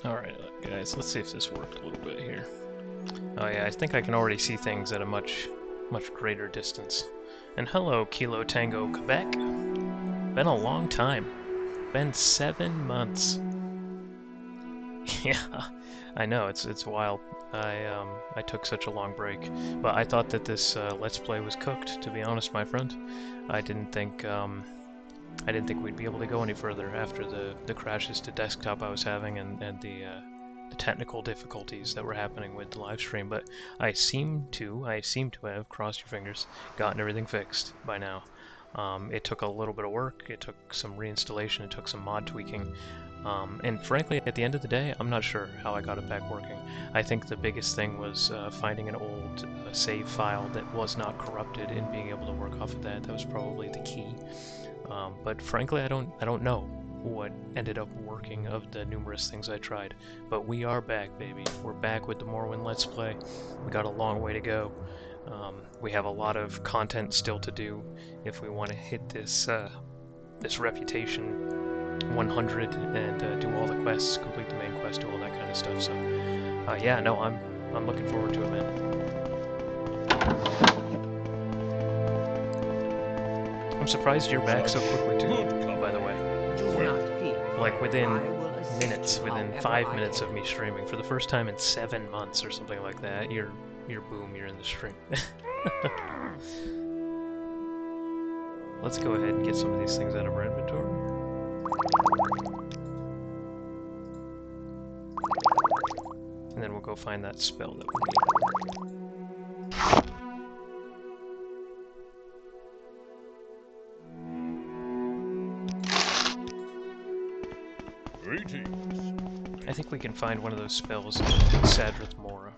Alright, guys, let's see if this worked a little bit here. Oh yeah, I think I can already see things at a much greater distance. And hello, Kilo Tango Quebec. Been a long time. Been 7 months. Yeah, I know, it's wild. I took such a long break, but I thought that this Let's Play was cooked, to be honest, my friend. I didn't think we'd be able to go any further after the crashes to desktop I was having and the technical difficulties that were happening with the live stream, but I seem to have, crossed your fingers, gotten everything fixed by now. It took a little bit of work, it took some reinstallation, it took some mod tweaking, and frankly, at the end of the day, I'm not sure how I got it back working. I think the biggest thing was finding an old save file that was not corrupted and being able to work off of that. That was probably the key. But frankly, I don't know what ended up working of the numerous things I tried. But we are back, baby. We're back with the Morrowind Let's Play. We got a long way to go. We have a lot of content still to do if we want to hit this this reputation 100 and do all the quests, complete the main quest, do all that kind of stuff. So, yeah, no, I'm looking forward to it, man. I'm surprised you're back so quickly too, by the way. Like within minutes, within 5 minutes of me streaming, for the first time in 7 months or something like that, you're boom, you're in the stream. Let's go ahead and get some of these things out of our inventory. And then we'll go find that spell that we need. I think we can find one of those spells in Sadrith Mora.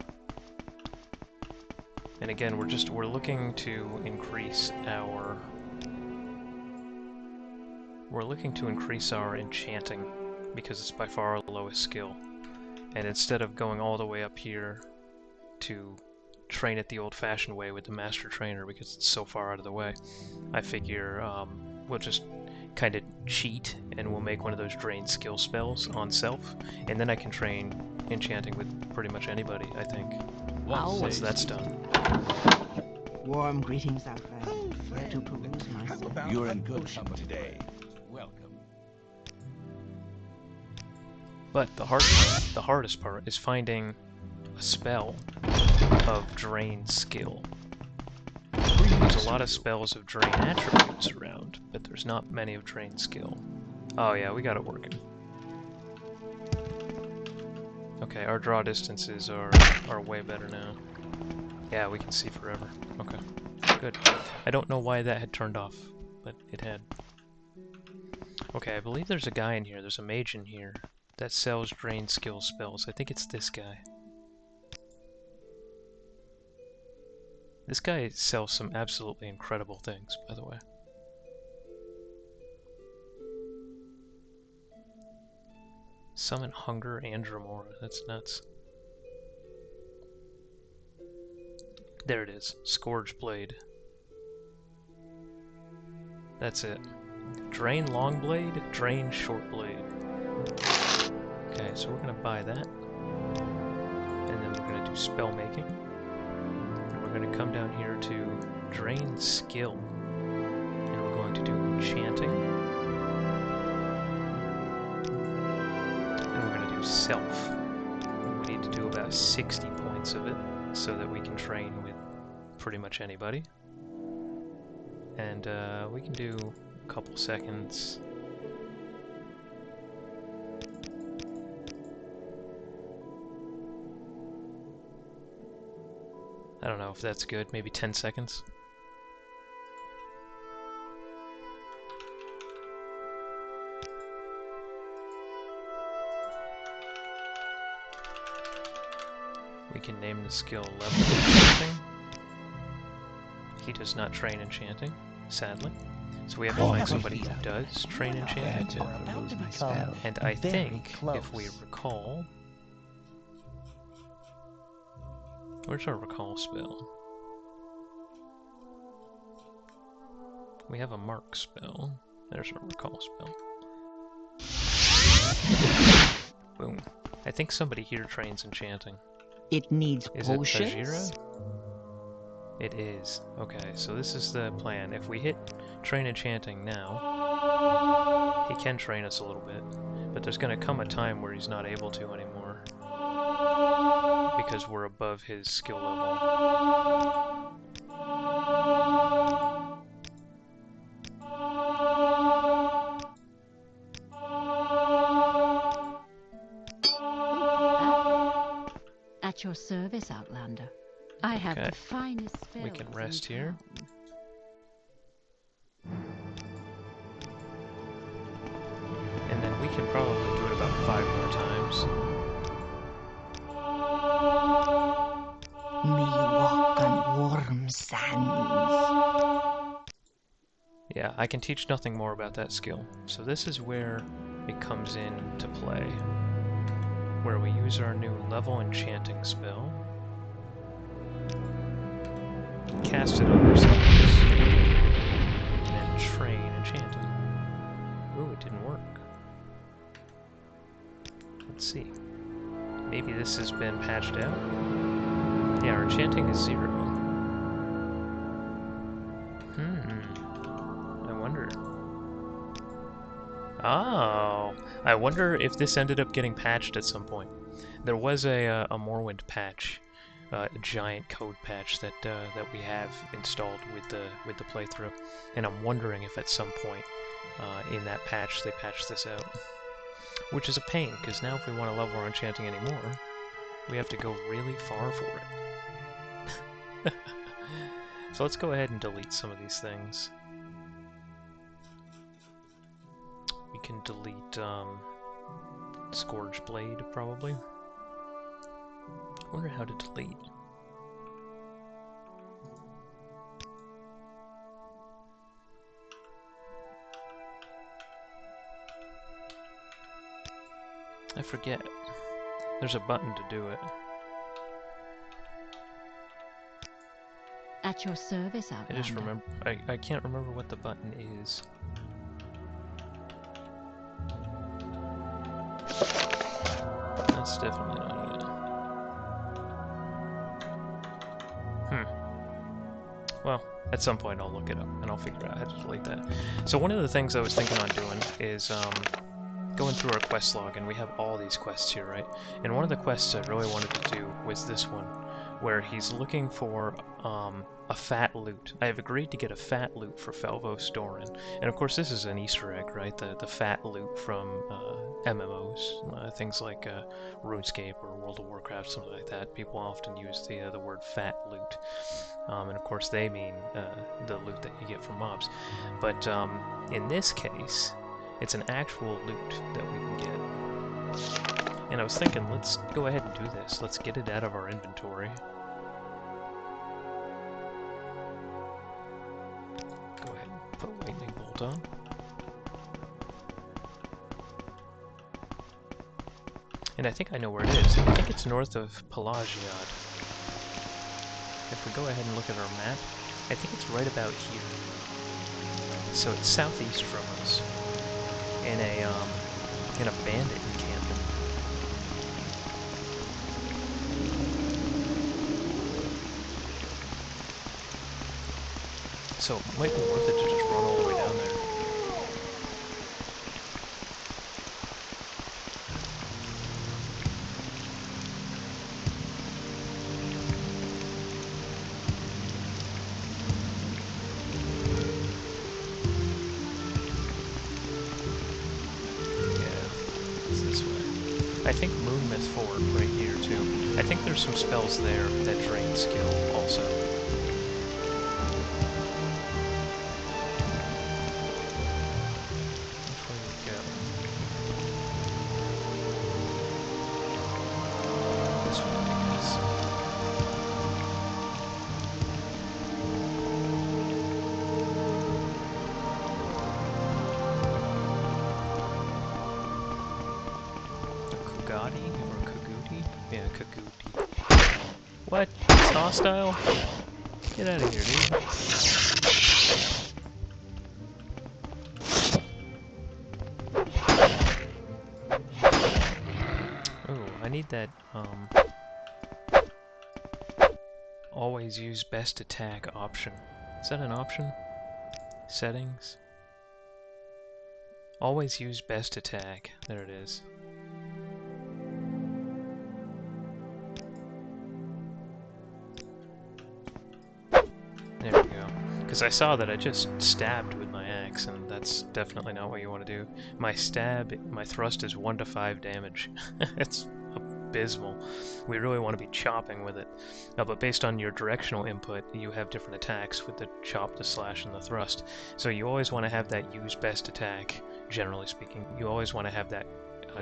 And again, we're looking to increase our enchanting, because it's by far our lowest skill. And instead of going all the way up here to train it the old-fashioned way with the master trainer, because it's so far out of the way, I figure we'll just kind of cheat and we'll make one of those drain skill spells on self, and then I can train enchanting with pretty much anybody, I think, once that's done. Warm greetings out there. Where to peruse myself. You're in good company today. Welcome. But the hardest part is finding a spell of drain skill. There's a lot of spells of drain attributes around, but there's not many of drain skill. Oh yeah, we got it working. Okay, our draw distances are way better now. Yeah, we can see forever. Okay, good. I don't know why that had turned off, but it had. Okay, I believe there's a guy in here, there's a mage in here, that sells drain skill spells. I think it's this guy. This guy sells some absolutely incredible things, by the way. Summon Hunger and Dramora. That's nuts. There it is. Scourge Blade. That's it. Drain Long Blade, Drain Short Blade. Okay, so we're gonna buy that. And then we're gonna do spell making. And we're gonna come down here to Drain Skill. And we're going to do enchanting. And we're gonna do self. We need to do about 60 points of it so that we can train with pretty much anybody. And we can do a couple seconds. I don't know if that's good, maybe 10 seconds. We can name the skill level enchanting. He does not train enchanting, sadly. So we have to find somebody who does train enchanting. And I think, if we recall... Where's our recall spell? We have a mark spell. There's our recall spell. Boom. I think somebody here trains enchanting. It needs Is it potions? Tajira? It is. Okay, so this is the plan. If we hit train enchanting now, he can train us a little bit. But there's going to come a time where he's not able to anymore. Because we're above his skill level. At your service, Outlander. I have Okay. the finest spells. We can rest in here. town. And then we can probably do it about 5 more times. May you walk on warm sands. Yeah, I can teach nothing more about that skill. So this is where it comes into play. Where we use our new level enchanting spell. Cast it on ourselves. And then train enchanting. Ooh, it didn't work. Let's see. Maybe this has been patched out? Yeah, our enchanting is 0. I wonder. Oh, I wonder if this ended up getting patched at some point. There was a Morrowind patch, a giant code patch that we have installed with the playthrough, and I'm wondering if at some point in that patch they patched this out, which is a pain because now if we want to level our enchanting anymore, we have to go really far for it. So let's go ahead and delete some of these things. We can delete Scourge Blade, probably. I wonder how to delete. I forget. There's a button to do it. At your service, I Outlander. just remember. I can't remember what the button is. That's definitely not it. Well, at some point I'll look it up and I'll figure out how to delete that. So one of the things I was thinking on doing is going through our quest log, and we have all these quests here, right? And one of the quests I really wanted to do was this one, where he's looking for a fat loot. I have agreed to get a fat loot for Felvos Doran. And of course this is an Easter egg, right? The fat loot from MMOs, things like RuneScape or World of Warcraft, something like that. People often use the word fat loot. And of course they mean the loot that you get from mobs. But in this case, it's an actual loot that we can get. And I was thinking, let's go ahead and do this. Let's get it out of our inventory. Go ahead and put lightning bolt on. And I think I know where it is. I think it's north of Pelagiad. If we go ahead and look at our map, I think it's right about here. So it's southeast from us. In a bandit encampment. So it might be worth it to just run all the way down there. I think Moonmyth Fort right here too. I think there's some spells there that drain skill also. Which way do we go? This way, I guess. Kugati or Kaguti? Yeah, Kaguti. What? It's hostile? Get out of here, dude. Ooh, I need that, always use best attack option. Is that an option? Settings? Always use best attack. There it is. There we go. Because I saw that I just stabbed with my axe, and that's definitely not what you want to do. My thrust is 1 to 5 damage. It's abysmal. We really want to be chopping with it. But based on your directional input, you have different attacks with the chop, the slash, and the thrust. So you always want to have that use best attack, generally speaking. You always want to have that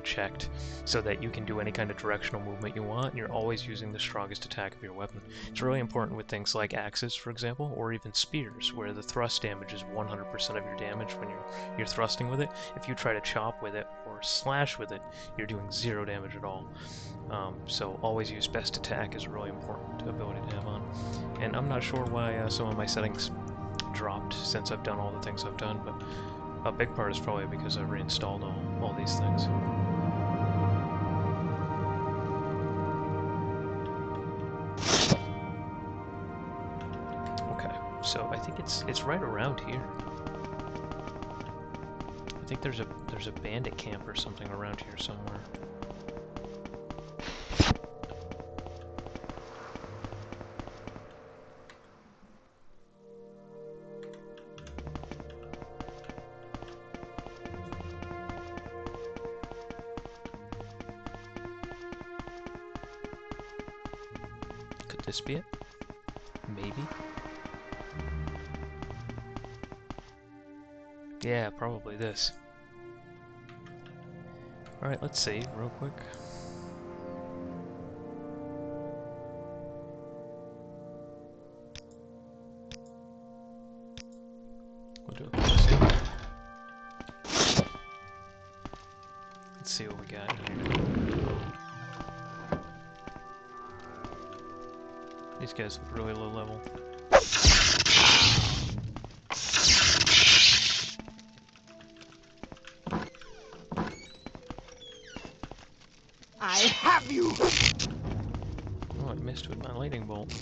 checked so that you can do any kind of directional movement you want, and you're always using the strongest attack of your weapon. It's really important with things like axes, for example, or even spears, where the thrust damage is 100% of your damage when you're thrusting with it. If you try to chop with it or slash with it, you're doing 0 damage at all. So always use best attack is a really important ability to have on. And I'm not sure why some of my settings dropped since I've done all the things I've done, but a big part is probably because I reinstalled all these things. Okay, so I think it's right around here. I think there's a bandit camp or something around here somewhere. Could this be it? Maybe? Yeah, probably this. Alright, let's save real quick. We'll do a quick save. Let's see what we got here. These guys look really low level. I have you! Oh, I missed with my lightning bolt.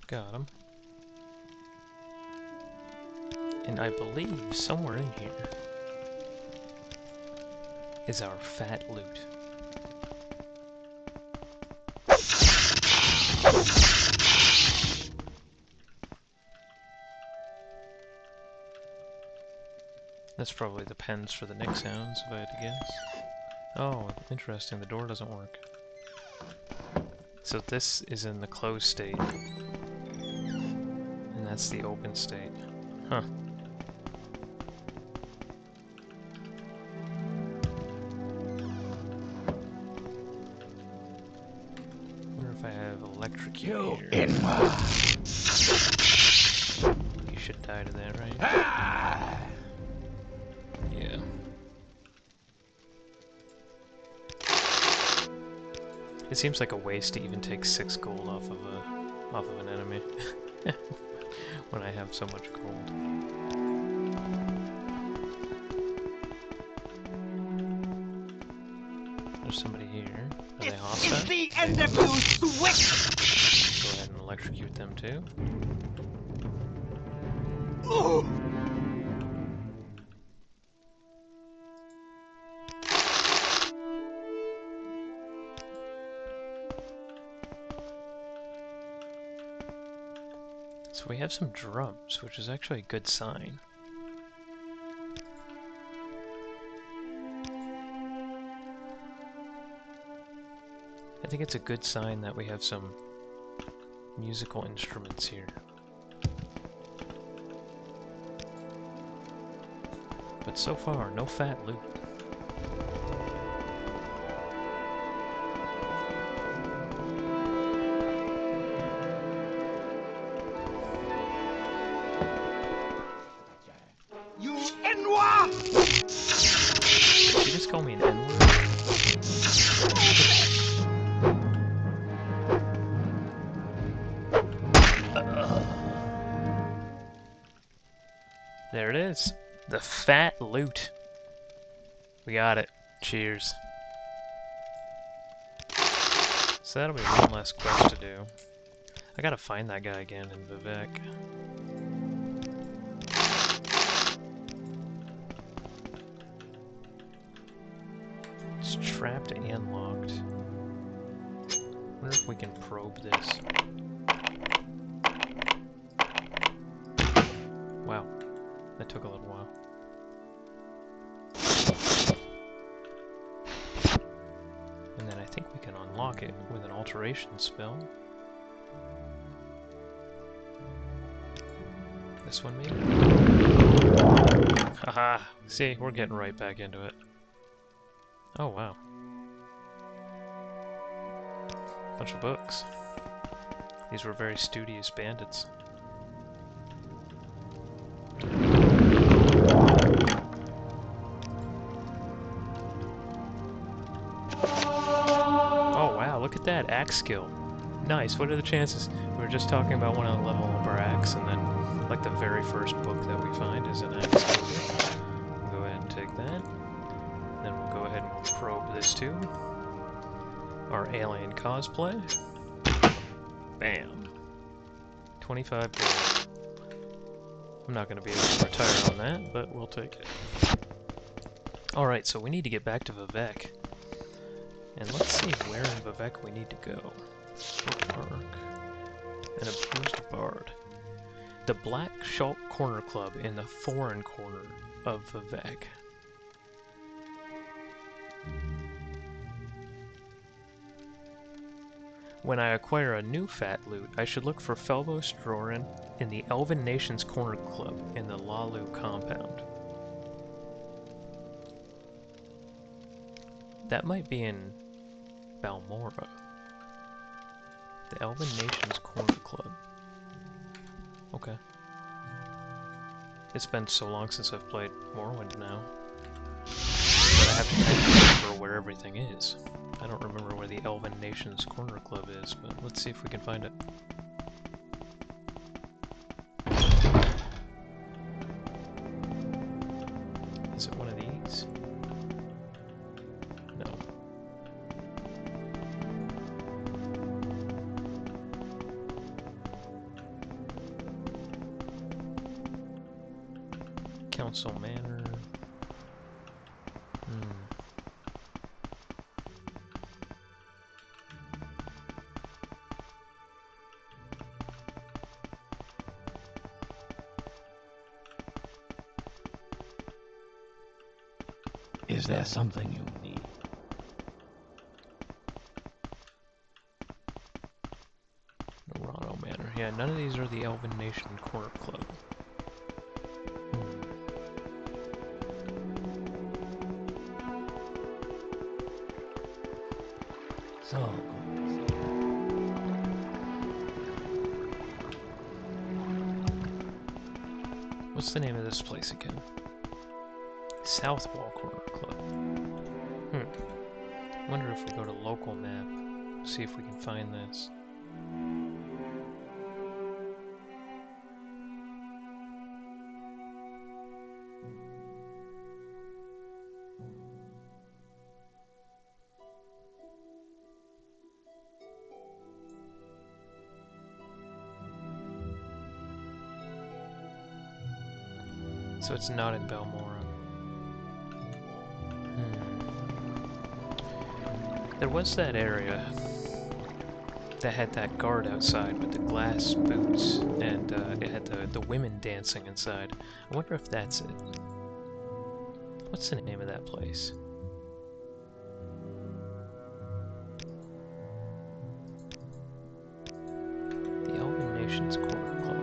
Got him. And I believe somewhere in here is our fat loot. That's probably the pens for the Nick sounds, if I had to guess. Oh, interesting, the door doesn't work. So this is in the closed state. And that's the open state. Huh. Wonder if I have electrocute here. You should die to that, right? Yeah. It seems like a waste to even take 6 gold off of an enemy when I have so much gold. There's somebody here. Are they hostile? It's the end of you, switch! Go ahead and electrocute them too. Ooh. So we have some drums, which is actually a good sign. I think it's a good sign that we have some musical instruments here. But so far, no fat loot. You N-word! Did you just call me an N-word? There it is. The fat loot. We got it. Cheers. So that'll be one less quest to do. I gotta find that guy again in Vivek. It's trapped and locked. Wonder if we can probe this. Wow, that took a little while. And then I think we can unlock it with an alteration spell. This one maybe? Haha, see, we're getting right back into it. Oh wow. Bunch of books. These were very studious bandits. Oh wow, look at that axe skill. Nice, what are the chances? We were just talking about wanting to level up our axe, and then like the very first book that we find is an axe skill. We'll go ahead and take that. Then we'll go ahead and we'll probe this too. Our alien cosplay. Bam. 25 gold. I'm not going to be able to retire on that, but we'll take it. Alright, so we need to get back to Vivek. And let's see where in Vivek we need to go. Bookmark. An abused bard. The Black Shalt Corner Club in the foreign corner of Vivek. When I acquire a new fat loot, I should look for Felvos Drorin in the Elven Nations Corner Club in the Lalu compound. That might be in Balmora. The Elven Nations Corner Club. Okay. It's been so long since I've played Morrowind now. But I have to kind of remember where everything is. I don't remember where the Elven Nations Corner Club is, but let's see if we can find it. Is it one of these? No. Council Manor. Is there something you need? Morrowind Manor. Yeah, none of these are the Elven Nation Corner Club. So, What's the name of this place again? South Wall Corner Club. Wonder if we go to local map, see if we can find this. So it's not in Balmora. There was that area that had that guard outside with the glass boots, and it had the women dancing inside. I wonder if that's it. What's the name of that place? The Elven Nations Corner Club.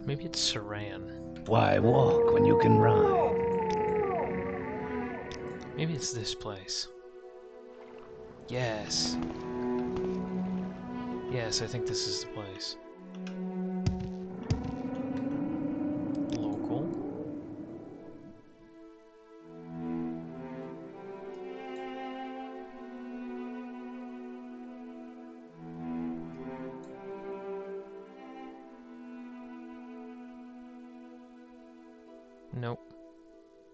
Maybe it's Saran. Why walk when you can ride? Maybe it's this place. Yes. Yes, I think this is the place. Local. Nope.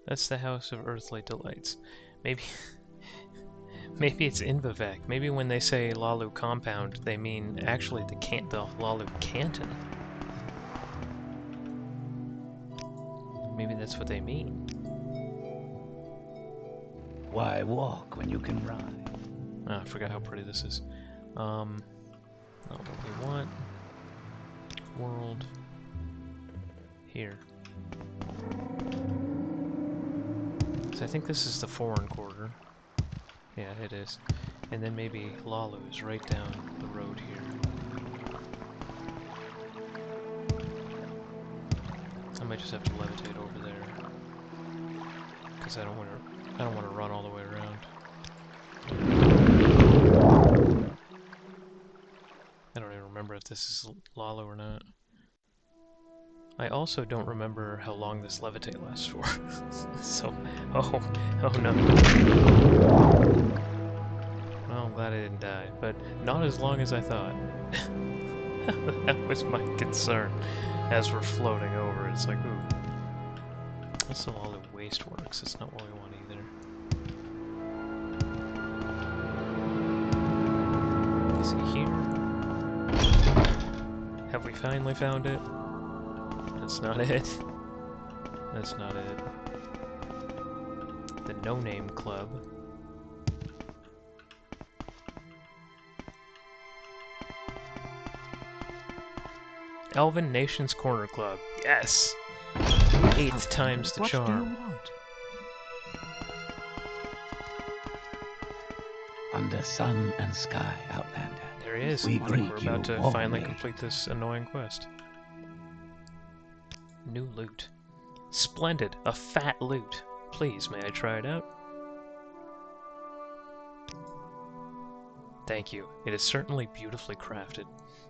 That's the House of Earthly Delights. Maybe... Maybe it's Invivec. Maybe when they say Lalu Compound, they mean actually the Lalu Canton. Maybe that's what they mean. Why walk when you can ride? Ah, I forgot how pretty this is. Not what we want. World. Here. So I think this is the foreign quarter. Yeah, it is. And then maybe Lalu is right down the road here. I might just have to levitate over there. Because I don't want to run all the way around. I don't even remember if this is Lalu or not. I also don't remember how long this levitate lasts for. So, oh no. Well, I'm glad I didn't die, but not as long as I thought. That was my concern. As we're floating over, it's like, ooh. Also, all the waste works. That's not what we want either. Is it here? Have we finally found it? That's not it. That's not it. The No Name Club. Elven Nations Corner Club. Yes! 8th times the What do you charm. want? Under sun and sky, Outlander. There he is. We I think greet we're you about to warmly. finally complete this annoying quest. New loot. Splendid. A fat loot. Please, may I try it out? Thank you. It is certainly beautifully crafted.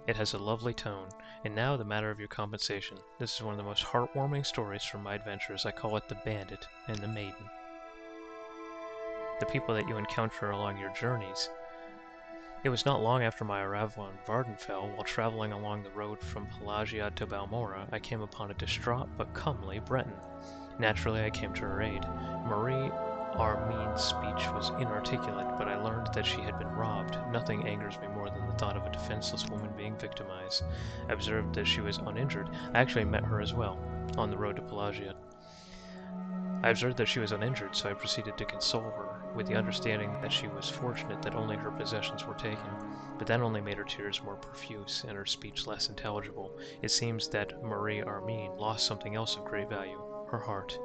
It has a lovely tone. And now the matter of your compensation. This is one of the most heartwarming stories from my adventures. I call it The Bandit and the Maiden. The people that you encounter along your journeys. It was not long after my arrival in Vardenfell, while traveling along the road from Pelagia to Balmora, I came upon a distraught but comely Breton. Naturally, I came to her aid. Marie Armin's speech was inarticulate, but I learned that she had been robbed. Nothing angers me more than the thought of a defenseless woman being victimized. I observed that she was uninjured. I actually met her as well, on the road to Pelagia. I observed that she was uninjured, so I proceeded to console her, with the understanding that she was fortunate that only her possessions were taken. But that only made her tears more profuse, and her speech less intelligible. It seems that Marie Armin lost something else of great value, her heart.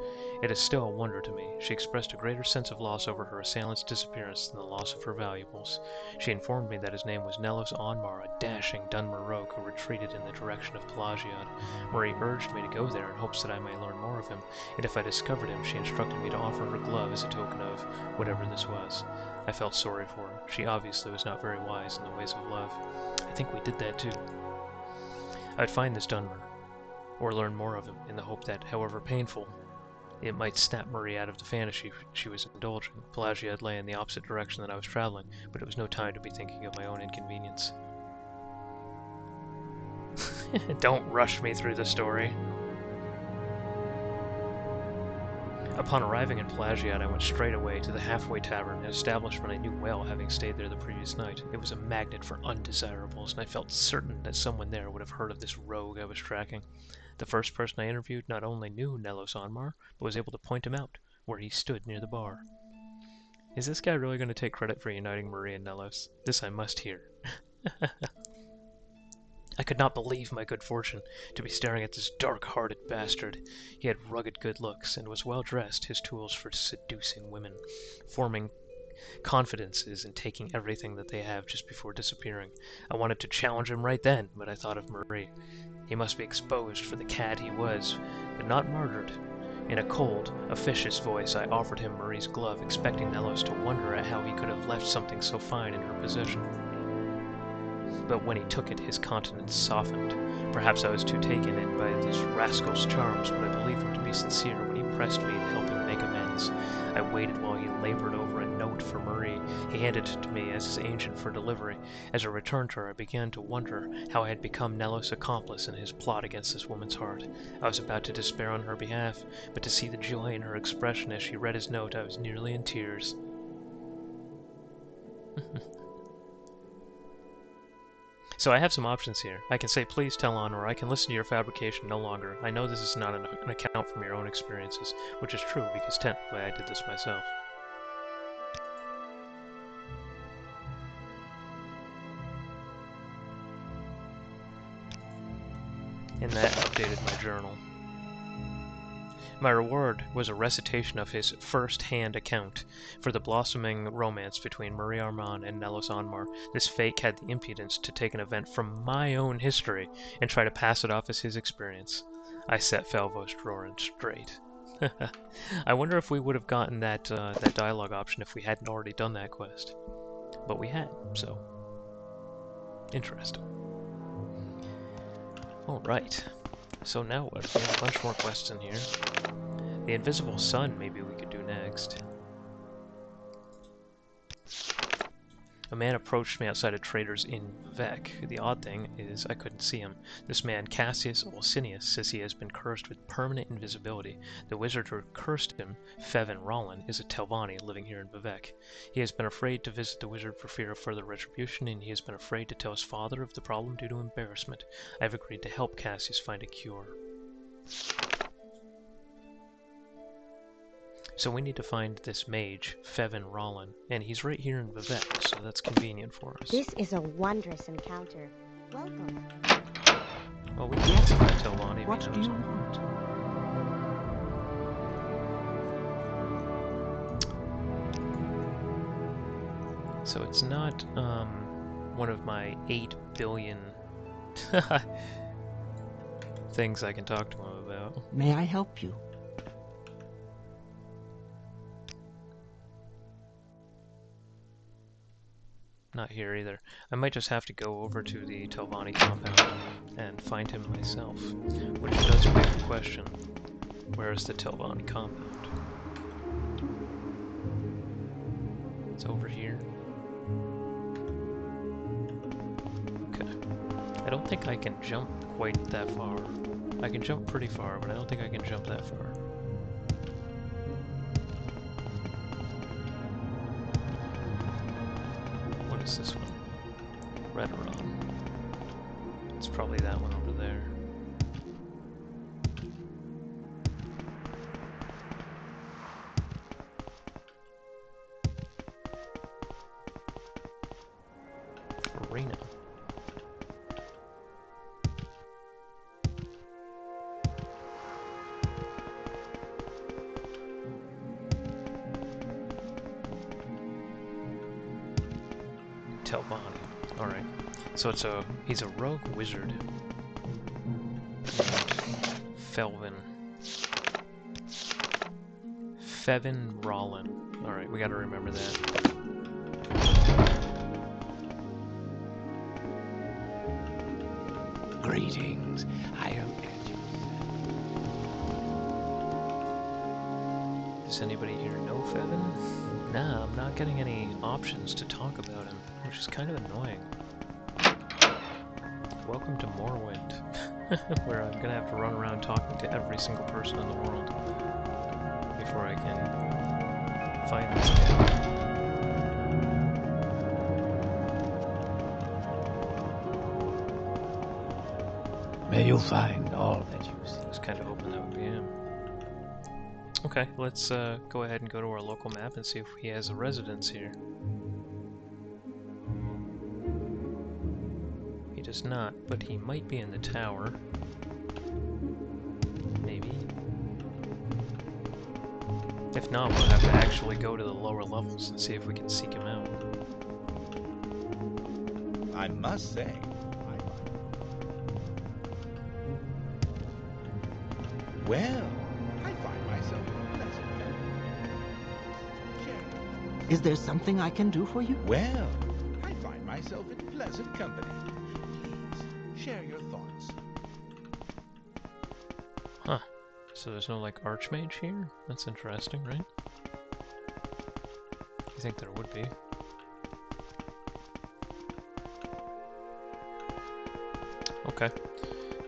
It is still a wonder to me. She expressed a greater sense of loss over her assailant's disappearance than the loss of her valuables. She informed me that his name was Nelos Onmar, a dashing Dunmer rogue who retreated in the direction of Pelagiad. Marie urged me to go there in hopes that I might learn more of him, and if I discovered him, she instructed me to offer her glove as a token of whatever this was. I felt sorry for her. She obviously was not very wise in the ways of love. I think we did that too. I'd find this Dunmer, or learn more of him, in the hope that, however painful, it might snap Marie out of the fantasy she was indulging. Pelagiad lay in the opposite direction that I was traveling, but it was no time to be thinking of my own inconvenience. Don't rush me through the story. Upon arriving in Pelagiad, I went straight away to the Halfway Tavern, an establishment I knew well, having stayed there the previous night. It was a magnet for undesirables, and I felt certain that someone there would have heard of this rogue I was tracking. The first person I interviewed not only knew Nelos Onmar, but was able to point him out, where he stood near the bar. Is this guy really going to take credit for uniting Marie and Nelos? This I must hear. I could not believe my good fortune to be staring at this dark-hearted bastard. He had rugged good looks, and was well dressed, his tools for seducing women, forming confidences and taking everything that they have just before disappearing. I wanted to challenge him right then, but I thought of Marie. He must be exposed for the cad he was, but not murdered. In a cold, officious voice, I offered him Marie's glove, expecting Nellos to wonder at how he could have left something so fine in her possession. But when he took it, his countenance softened. Perhaps I was too taken in by this rascal's charms, but I believed him to be sincere when he pressed me to help him make amends. I waited while he labored over a note for Marie. He handed it to me as his agent for delivery. As I returned to her, I began to wonder how I had become Nellos' accomplice in his plot against this woman's heart. I was about to despair on her behalf, but to see the joy in her expression as she read his note, I was nearly in tears. So I have some options here. I can say please tell on, or I can listen to your fabrication no longer. I know this is not an account from your own experiences, which is true because technically I did this myself. And that updated my journal. My reward was a recitation of his first-hand account for the blossoming romance between Marie Armand and Nellos Anmar. This fake had the impudence to take an event from my own history and try to pass it off as his experience. I set Felvos Drorin straight. I wonder if we would have gotten that dialogue option if we hadn't already done that quest. But we had, so... interesting. Alright. So now what? We have a bunch more quests in here. The Invisible Sun, maybe we could do next. A man approached me outside a trader's in Vivec. The odd thing is I couldn't see him. This man, Cassius Olsinius, says he has been cursed with permanent invisibility. The wizard who cursed him, Fevin Rollin, is a Telvanni living here in Vivec. He has been afraid to visit the wizard for fear of further retribution, and he has been afraid to tell his father of the problem due to embarrassment. I have agreed to help Cassius find a cure. So we need to find this mage, Fevin Rollin, and he's right here in Vivec, so that's convenient for us. This is a wondrous encounter. Welcome. Well, we can ask that Telvanni if What he do knows you him. want? So it's not one of my 8 billion things I can talk to him about. May I help you? Not here either. I might just have to go over to the Telvanni compound and find him myself. Which does beg the question, where is the Telvanni compound? It's over here. Okay. I don't think I can jump quite that far. I can jump pretty far, but I don't think I can jump that far. What is this one? Redoron. It's probably that one over there. Arena. Telvanni. Alright. So he's a rogue wizard. Fevin Rollin. Alright, we gotta remember that. Greetings. I hope that you... Does anybody here know Fevin? Nah, I'm not getting any options to talk about him, which is kind of annoying. Welcome to Morrowind, where I'm gonna have to run around talking to every single person in the world before I can find this guy. May you find all that you I seek. was kind of hoping that would be him. Okay, let's go ahead and go to our local map and see if he has a residence here. He does not, but he might be in the tower. Maybe. If not, we'll have to actually go to the lower levels and see if we can seek him out. I must say, well, I find myself in pleasant company. Is there something I can do for you? Well, I find myself in pleasant company. Please, share your thoughts. Huh. So there's no, like, archmage here? That's interesting, right? You think there would be. Okay.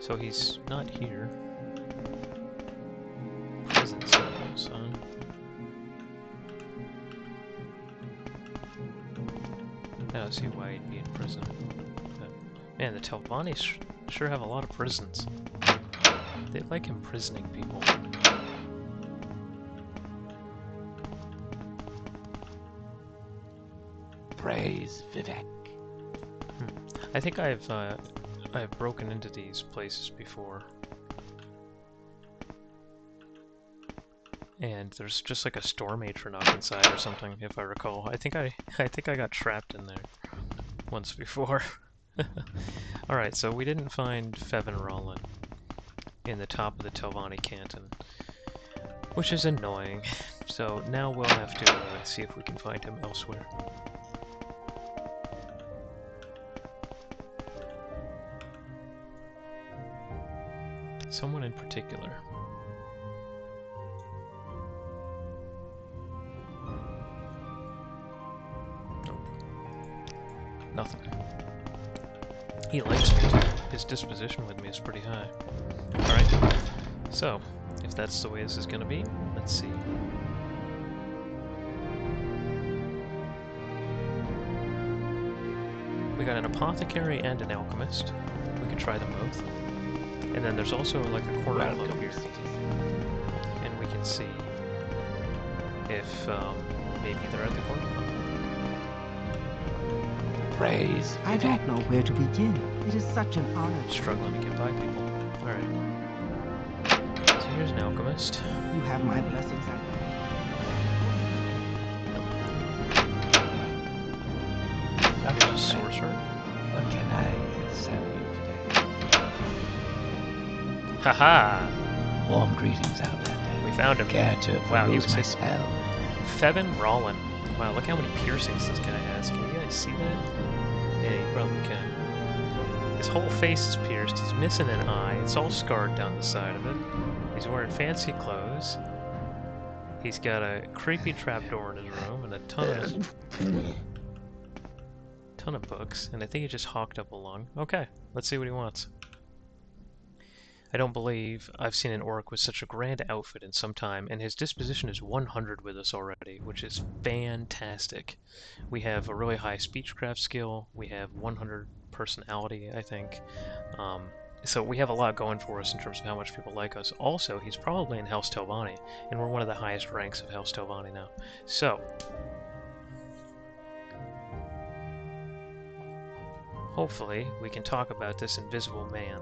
So he's not here. Prison cells, huh? I don't see why he'd be in prison. But, man, the Telvannis sure have a lot of prisons. They like imprisoning people. Praise Vivek. I think I've broken into these places before. And there's just like a store matron up inside or something, if I recall. I think I got trapped in there once before. Alright, so we didn't find Fevin Rollin in the top of the Telvanni Canton, which is annoying. So now we'll have to see if we can find him elsewhere. Someone in particular. Nope. Nothing. He likes me too. His disposition with me is pretty high. Alright, so, if that's the way this is gonna be, let's see. We got an apothecary and an alchemist. We could try them both. And then there's also like a corner club here. And we can see if maybe they're at the corner club. Praise I Vivek. don't know where to begin. It is such an honor. Struggling to get by people. Alright. So here's an alchemist. You have my blessings. Here's a sorcerer. What can I sell you today? Haha! Warm greetings, Outlander. We found him. Care to Wow, he peruse was my hidden. spell? Fevin Rollin. Wow, look how many piercings this guy has. Can you guys see that? Yeah, you probably can. His whole face is pierced. He's missing an eye. It's all scarred down the side of it. He's wearing fancy clothes. He's got a creepy trapdoor in his room and a ton of books. And I think he just hawked up a lung. Okay, let's see what he wants. I don't believe I've seen an orc with such a grand outfit in some time, and his disposition is 100 with us already, which is fantastic. We have a really high speechcraft skill, we have 100 personality, I think. So we have a lot going for us in terms of how much people like us. Also, he's probably in House Telvanni, and we're one of the highest ranks of House Telvanni now. So, hopefully we can talk about this invisible man.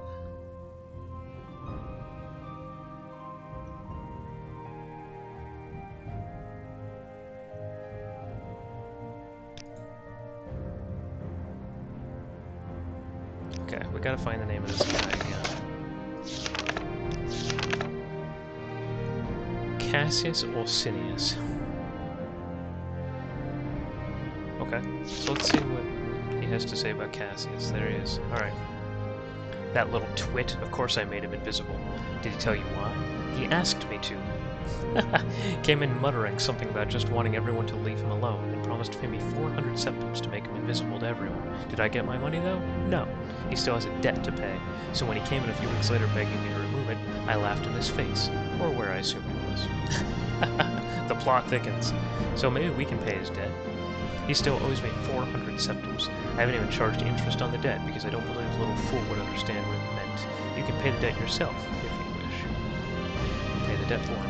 Okay, we gotta find the name of this guy again. Cassius Orsinius. Okay, so let's see what he has to say about Cassius. There he is. Alright. That little twit, of course I made him invisible. Did he tell you why? He asked me to. Came in muttering something about just wanting everyone to leave him alone, and promised to pay me 400 septims to make him invisible to everyone. Did I get my money though? No. He still has a debt to pay, so when he came in a few weeks later begging me to remove it, I laughed in his face, or where I assume he was. The plot thickens. So maybe we can pay his debt. He still owes me 400 septims. I haven't even charged interest on the debt, because I don't believe the little fool would understand what it meant. You can pay the debt yourself, if you wish. Pay the debt for him.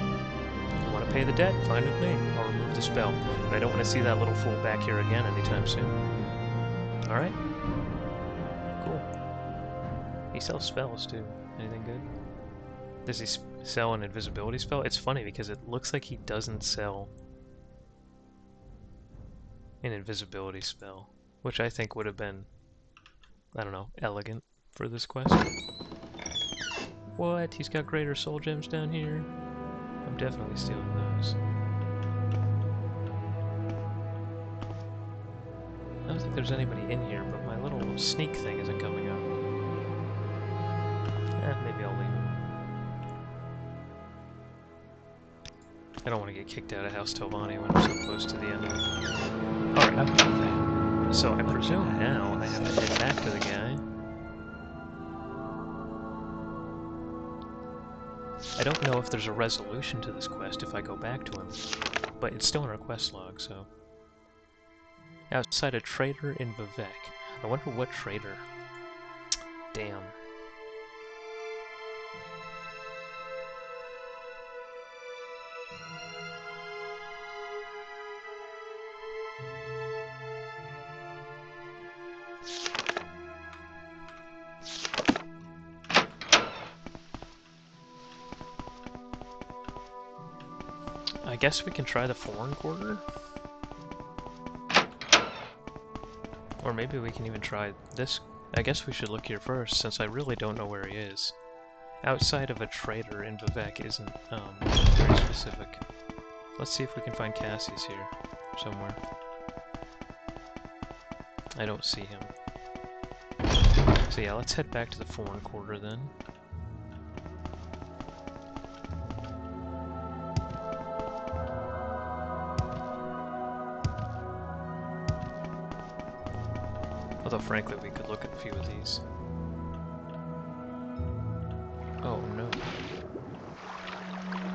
If you want to pay the debt, fine with me. I'll remove the spell, but I don't want to see that little fool back here again anytime soon. Alright? Cool. He sells spells, too. Anything good? Does he Sell an invisibility spell? It's funny because it looks like he doesn't sell an invisibility spell, which I think would have been, I don't know, elegant for this quest. What? He's got greater soul gems down here? I'm definitely stealing those. I don't think there's anybody in here, but my little sneak thing isn't coming up. Maybe I'll leave it. I don't want to get kicked out of House Telvanni when I'm so close to the end of it. Alright, so I presume now I have to head back to the guy. I don't know if there's a resolution to this quest if I go back to him, but it's still in our quest log, so... Outside a trader in Vivek. I wonder what trader. Damn. I guess we can try the foreign quarter? Or maybe we can even try this. I guess we should look here first, since I really don't know where he is. Outside of a trader in Vivek isn't very specific. Let's see if we can find Cassie's here somewhere. I don't see him. So yeah, let's head back to the foreign quarter then. Although frankly we could look at a few of these. Oh no.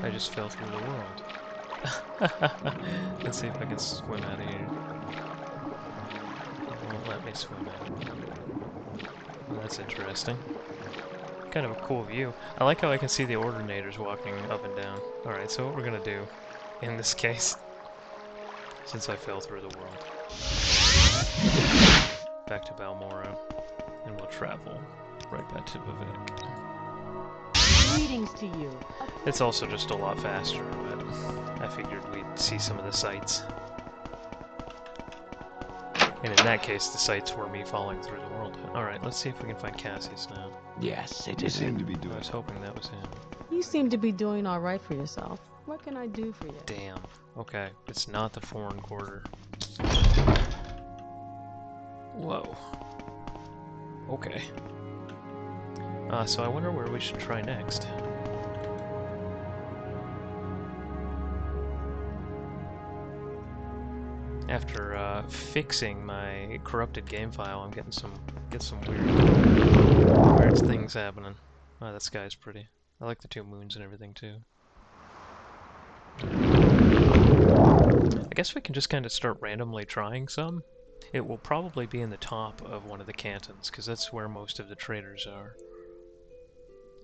I just fell through the world. Let's see if I can swim out of here. It won't let me swim out. Well, that's interesting. Kind of a cool view. I like how I can see the ordinators walking up and down. Alright, so what we're gonna do in this case, since I fell through the world, back to Balmoral, and we'll travel right back to Vivek. Greetings to you. It's also just a lot faster, but I figured we'd see some of the sights. And in that case, the sights were me falling through the world. Alright, let's see if we can find Cassius now. Yes, it You is. seem to be I doing was hoping that was him. You seem to be doing all right for yourself. What can I do for you? Damn. Okay, it's not the foreign quarter. Whoa. Okay. So I wonder where we should try next. After fixing my corrupted game file, I'm getting some weird things happening. Oh, that sky's pretty. I like the two moons and everything too. I guess we can just kind of start randomly trying some. It will probably be in the top of one of the cantons, because that's where most of the traders are.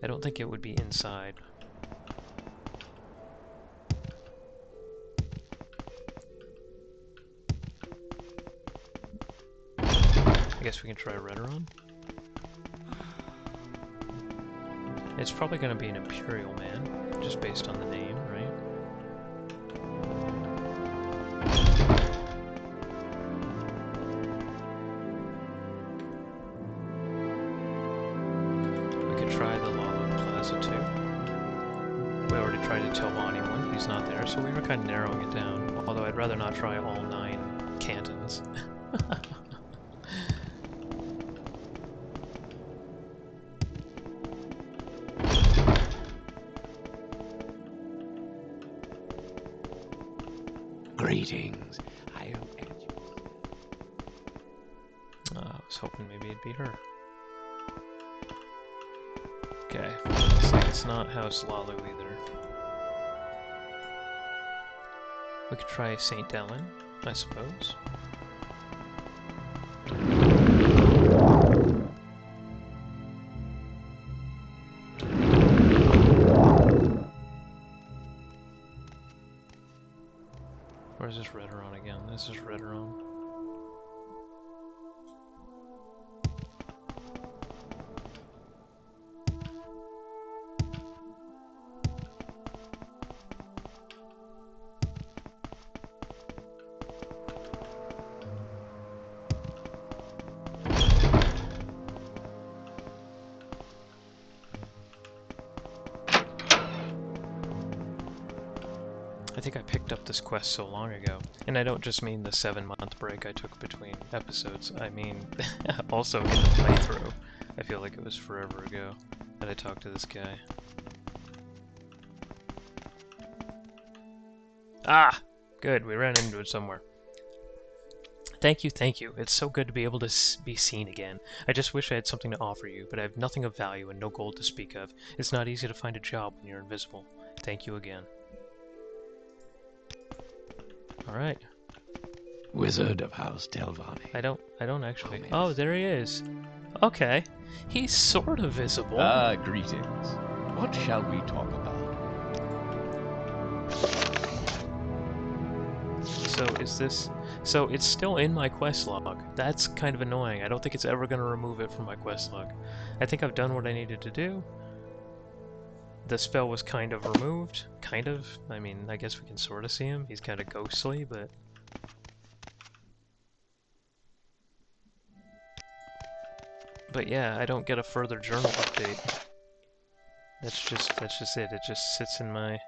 I don't think it would be inside. I guess we can try Redoron. It's probably going to be an Imperial man, just based on the name, right? We could try the Lala Plaza too. We already tried the Telvanni one, he's not there, so we were kind of narrowing it down. Although I'd rather not try all 9 cantons. Greetings. I am Edgeworth. I was hoping maybe it'd be her. Okay, looks like it's not House Lalu either. We could try St. Dellen, I suppose. Or is this Redoron again? This is Redoron. I think I picked up this quest so long ago. And I don't just mean the 7-month break I took between episodes. I mean also in the playthrough. I feel like it was forever ago that I talked to this guy. Ah! Good, we ran into it somewhere. Thank you, thank you. It's so good to be able to be seen again. I just wish I had something to offer you, but I have nothing of value and no gold to speak of. It's not easy to find a job when you're invisible. Thank you again. Alright. Wizard of House Telvanni. I don't actually... Oh, there he is. Okay. He's sort of visible. Ah, greetings. What shall we talk about? So is this... So it's still in my quest log. That's kind of annoying. I don't think it's ever going to remove it from my quest log. I think I've done what I needed to do. The spell was kind of removed. Kind of. I mean, I guess we can sort of see him. He's kind of ghostly, but... But yeah, I don't get a further journal update. That's just it. It just sits in my...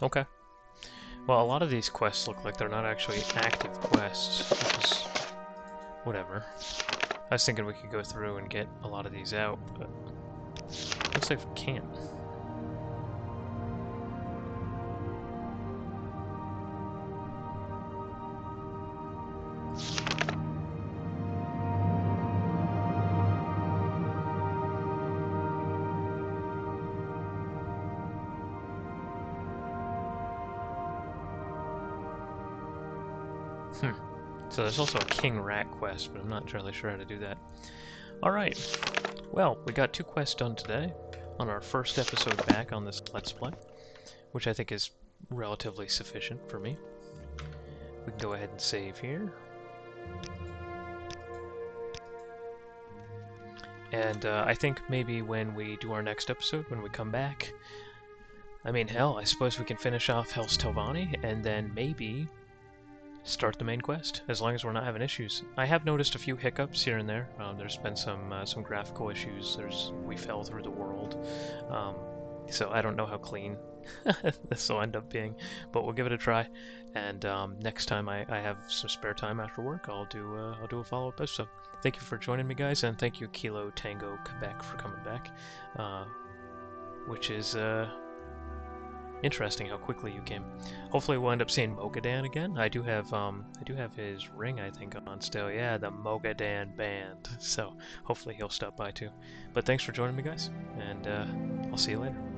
Okay. Well, a lot of these quests look like they're not actually active quests, which is... whatever. I was thinking we could go through and get a lot of these out, but... looks like we can't. So there's also a King Rat quest, but I'm not entirely sure how to do that. Alright, well, we got 2 quests done today on our first episode back on this Let's Play, which I think is relatively sufficient for me. We can go ahead and save here. And I think maybe when we do our next episode, when we come back, I mean, hell, I suppose we can finish off House Telvanni, and then maybe start the main quest, as long as we're not having issues. I have noticed a few hiccups here and there. There's been some graphical issues. We fell through the world, so I don't know how clean this will end up being, but we'll give it a try. And next time I have some spare time after work, I'll do a follow-up episode. Thank you for joining me, guys, and thank you Kilo Tango Quebec for coming back, which is interesting how quickly you came. Hopefully we'll end up seeing Mogadan again. I do have his ring, I think, on still. Yeah, the Mogadan band. So hopefully he'll stop by too. But thanks for joining me, guys, and I'll see you later.